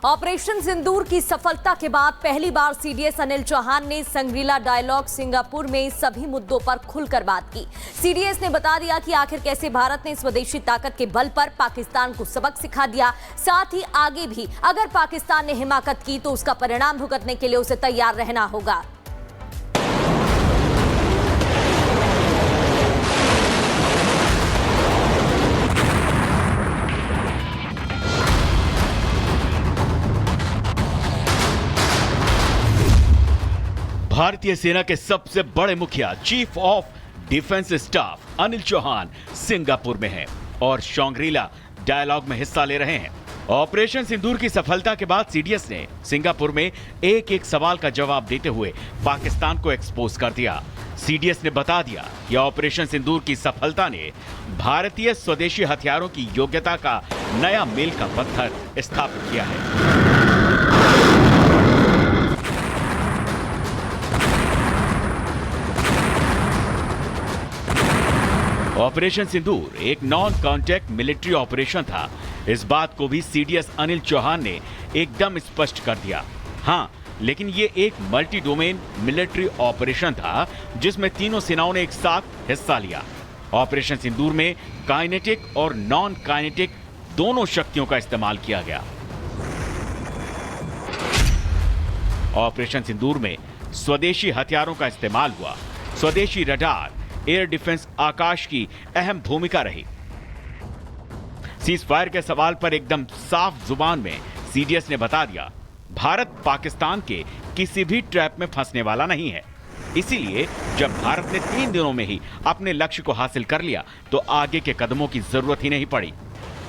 Operation सिंदूर की सफलता के बाद पहली बार सीडीएस अनिल चौहान ने संग्रीला डायलॉग सिंगापुर में सभी मुद्दों पर खुलकर बात की। सीडीएस ने बता दिया कि आखिर कैसे भारत ने स्वदेशी ताकत के बल पर पाकिस्तान को सबक सिखा दिया। साथ ही आगे भी अगर पाकिस्तान ने हिमाकत की तो उसका परिणाम भुगतने के लिए उसे तैयार रहना होगा। भारतीय सेना के सबसे बड़े मुखिया chief of defence staff Anil Chauhan Singapore में हैं और शंग्रीला डायलॉग में हिस्सा ले रहे हैं। ऑपरेशन सिंदूर की सफलता के बाद सीडीएस ने सिंगापुर में एक एक सवाल का जवाब देते हुए पाकिस्तान को एक्सपोज कर दिया। सीडीएस ने बता दिया कि ऑपरेशन सिंदूर की सफलता ने भारतीय स्वदेशी हथियारों की योग्यता का नया मील का पत्थर स्थापित किया है। ऑपरेशन सिंदूर एक नॉन कॉन्टैक्ट मिलिट्री ऑपरेशन था। इस बात को भी सीडीएस अनिल चौहान ने एकदम स्पष्ट कर दिया। हाँ, लेकिन ये एक मल्टी डोमेन मिलिट्री ऑपरेशन था जिसमें तीनों सेनाओं ने एक साथ हिस्सा लिया। ऑपरेशन सिंदूर में काइनेटिक और नॉन काइनेटिक दोनों शक्तियों का इस्तेमाल किया गया। ऑपरेशन सिंदूर में स्वदेशी हथियारों का इस्तेमाल हुआ। स्वदेशी रडार, एयर डिफेंस आकाश की अहम भूमिका रही। सीज फायर के सवाल पर एकदम साफ जुबान में सीडीएस ने बता दिया, भारत पाकिस्तान के किसी भी ट्रैप में फंसने वाला नहीं है। इसीलिए जब भारत ने 3 दिनों में ही अपने लक्ष्य को हासिल कर लिया तो आगे के कदमों की जरूरत ही नहीं पड़ी।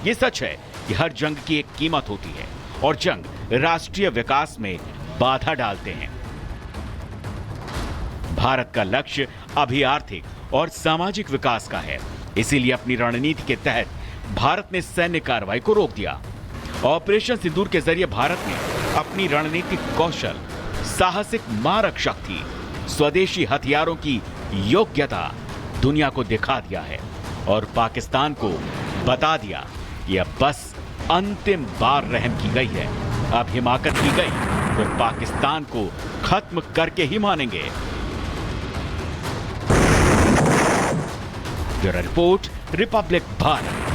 यह सच है कि हर जंग की एक कीमत होती है और जंग राष्ट्रीय विकास में बाधा डालते हैं। भारत का लक्ष्य अभी आर्थिक और सामाजिक विकास का है। इसीलिए अपनी रणनीति के तहत भारत ने सैन्य कार्रवाई को रोक दिया। ऑपरेशन सिंदूर के जरिए भारत ने अपनी रणनीतिक कौशल, साहसिक मारक शक्ति, स्वदेशी हथियारों की योग्यता दुनिया को दिखा दिया है और पाकिस्तान को बता दिया कि अब बस अंतिम बार रहम की गई है। अब हिमाकत की गई तो पाकिस्तान को खत्म करके ही मानेंगे। Bureau report, Republic Bharat.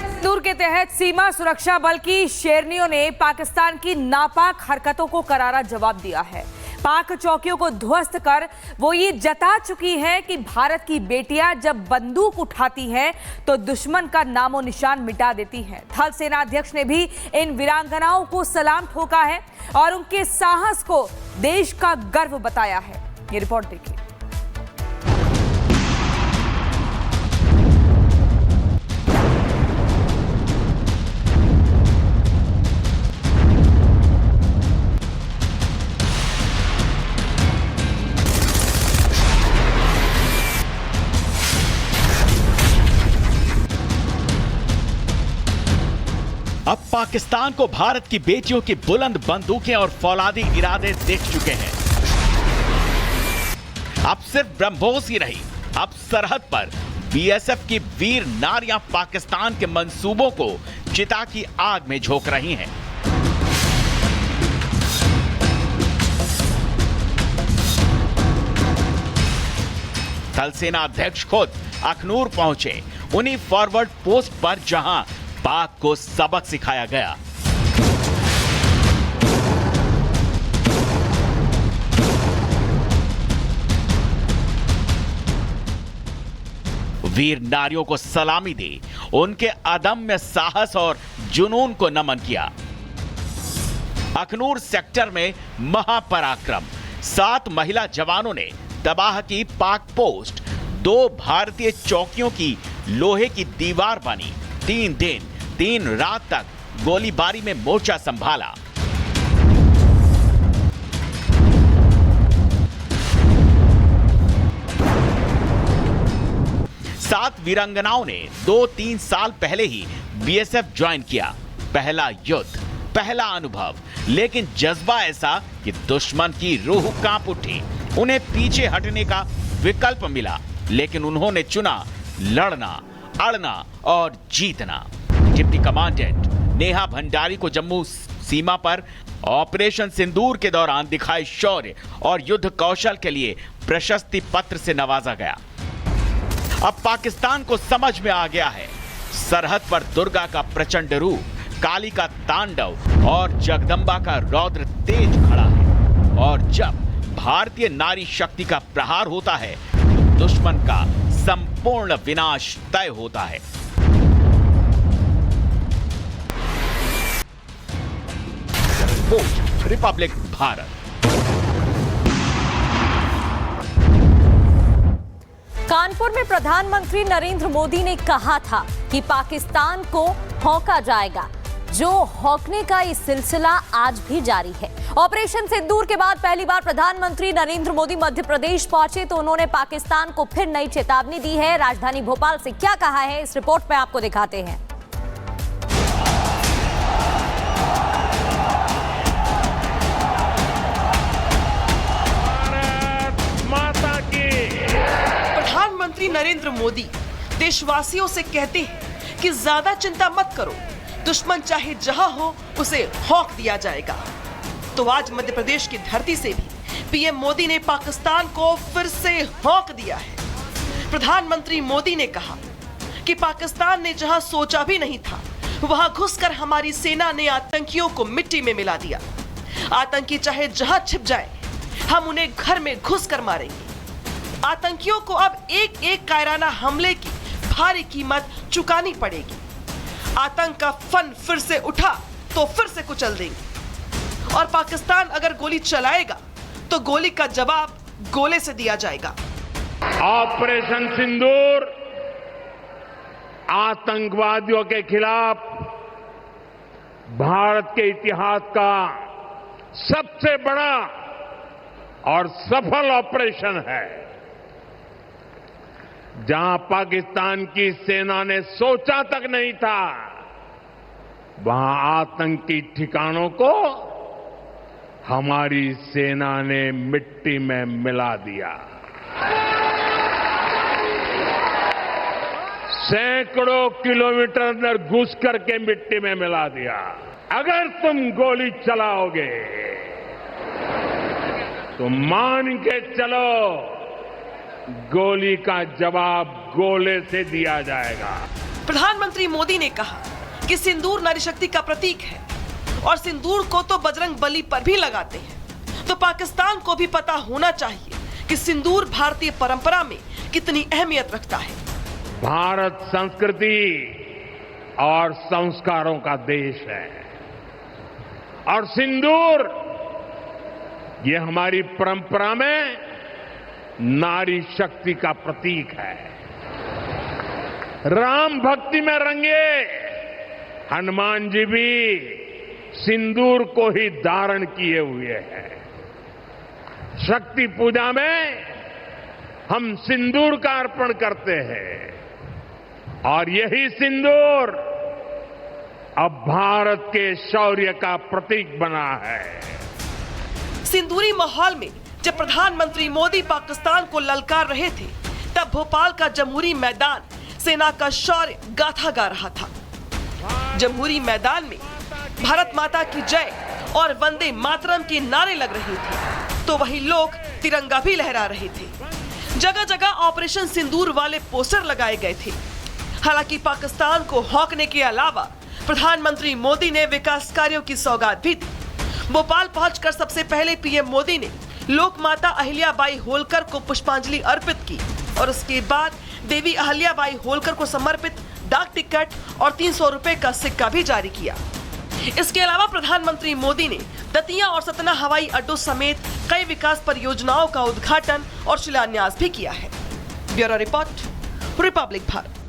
Sindoor के तहत सीमा सुरक्षा बल की शेरनियों ने पाकिस्तान की नापाक हरकतों को करारा जवाब दिया है। पाक चौकियों को ध्वस्त कर वो ये जता चुकी है कि भारत की बेटियां जब बंदूक उठाती हैं तो दुश्मन का नामो निशान मिटा देती हैं। थल सेना अध्यक्ष ने भी इन वीरांगनाओं को सलाम ठोका है और उनके साहस को देश का गर्व बताया है। ये रिपोर्ट देखिए। अब पाकिस्तान को भारत की बेटियों की बुलंद बंदूकें और फौलादी इरादे देख चुके हैं। अब सिर्फ ब्रह्मोस ही रही, अब सरहद पर बीएसएफ की वीर नारियां पाकिस्तान के मंसूबों को चिता की आग में झोंक रही हैं। थल सेना अध्यक्ष खुद अखनूर पहुंचे, उन्हीं फॉरवर्ड पोस्ट पर जहां पाक को सबक सिखाया गया। वीर नारियों को सलामी दी, उनके अदम्य साहस और जुनून को नमन किया। अखनूर सेक्टर में महापराक्रम, 7 महिला जवानों ने तबाह की पाक पोस्ट, 2 भारतीय चौकियों की लोहे की दीवार बनी। 3 दिन 3 रात तक गोलीबारी में मोर्चा संभाला। सात वीरांगनाओं ने 2-3 साल पहले ही बीएसएफ ज्वाइन किया। पहला युद्ध, पहला अनुभव, लेकिन जज्बा ऐसा कि दुश्मन की रूह कांप उठी। उन्हें पीछे हटने का विकल्प मिला, लेकिन उन्होंने चुना लड़ना, अड़ना और जीतना। डिप्टी कमांडेंट नेहा भंडारी को जम्मू सीमा पर ऑपरेशन सिंदूर के दौरान दिखाए शौर्य और युद्ध कौशल के लिए प्रशस्ति पत्र से नवाजा गया। अब पाकिस्तान को समझ में आ गया है, सरहद पर दुर्गा का प्रचंड रूप, काली का तांडव और जगदंबा का रौद्र तेज खड़ा है। और जब भारतीय नारी शक्ति का प्रहार होता है तो दुश्मन का संपूर्ण विनाश तय होता है। रिपब्लिक भारत। कानपुर में प्रधानमंत्री नरेंद्र मोदी ने कहा था कि पाकिस्तान को हौंका जाएगा। जो हौंकने का ये सिलसिला आज भी जारी है। ऑपरेशन सिंदूर के बाद पहली बार प्रधानमंत्री नरेंद्र मोदी मध्य प्रदेश पहुंचे तो उन्होंने पाकिस्तान को फिर नई चेतावनी दी है। राजधानी भोपाल से क्या कहा है, इस रिपोर्ट में आपको दिखाते हैं। प्रधानमंत्री नरेंद्र मोदी देशवासियों से कहते हैं कि ज्यादा चिंता मत करो, दुश्मन चाहे जहां हो उसे हौंक दिया जाएगा। तो आज मध्य प्रदेश की धरती से भी पीएम मोदी ने पाकिस्तान को फिर से हौंक दिया है। प्रधानमंत्री मोदी ने कहा कि पाकिस्तान ने जहां सोचा भी नहीं था वहां घुसकर हमारी सेना ने आतंकियों को मिट्टी में मिला दिया। आतंकी चाहे जहां छिप जाए, हम उन्हें घर में घुसकर मारेंगे। आतंकियों को अब एक एक कायराना हमले की भारी कीमत चुकानी पड़ेगी। आतंक का फन फिर से उठा तो फिर से कुचल देंगे। और पाकिस्तान अगर गोली चलाएगा तो गोली का जवाब गोले से दिया जाएगा। ऑपरेशन सिंदूर आतंकवादियों के खिलाफ भारत के इतिहास का सबसे बड़ा और सफल ऑपरेशन है। जहां पाकिस्तान की सेना ने सोचा तक नहीं था, वहां आतंकी ठिकानों को हमारी सेना ने मिट्टी में मिला दिया। सैकड़ों किलोमीटर अंदर घुस करके मिट्टी में मिला दिया। अगर तुम गोली चलाओगे तो मान के चलो, गोली का जवाब गोले से दिया जाएगा। प्रधानमंत्री मोदी ने कहा कि सिंदूर नारी शक्ति का प्रतीक है और सिंदूर को तो बजरंग बली पर भी लगाते हैं। तो पाकिस्तान को भी पता होना चाहिए कि सिंदूर भारतीय परंपरा में कितनी अहमियत रखता है। भारत संस्कृति और संस्कारों का देश है और सिंदूर ये हमारी परंपरा में नारी शक्ति का प्रतीक है। राम भक्ति में रंगे हनुमान जी भी सिंदूर को ही धारण किए हुए हैं। शक्ति पूजा में हम सिंदूर का अर्पण करते हैं और यही सिंदूर अब भारत के शौर्य का प्रतीक बना है। सिंदूरी माहौल में जब प्रधानमंत्री मोदी पाकिस्तान को ललकार रहे थे, तब भोपाल का जमहूरी मैदान सेना का शौर्य गाथा गा रहा था। जमहूरी मैदान में भारत माता की जय और वंदे मातरम के नारे लग रहे थे, तो वही लोग तिरंगा भी लहरा रहे थे। जगह जगह ऑपरेशन सिंदूर वाले पोस्टर लगाए गए थे। हालांकि पाकिस्तान को हौंकने के अलावा प्रधानमंत्री मोदी ने विकास कार्यों की सौगात भी दी। भोपाल पहुंचकर सबसे पहले पीएम मोदी ने लोक माता अहिल्याबाई होलकर को पुष्पांजलि अर्पित की और उसके बाद देवी अहिल्याबाई होलकर को समर्पित डाक टिकट और 300 रुपए का सिक्का भी जारी किया। इसके अलावा प्रधानमंत्री मोदी ने दतिया और सतना हवाई अड्डों समेत कई विकास परियोजनाओं का उद्घाटन और शिलान्यास भी किया है। Bureau report, Republic Bharat.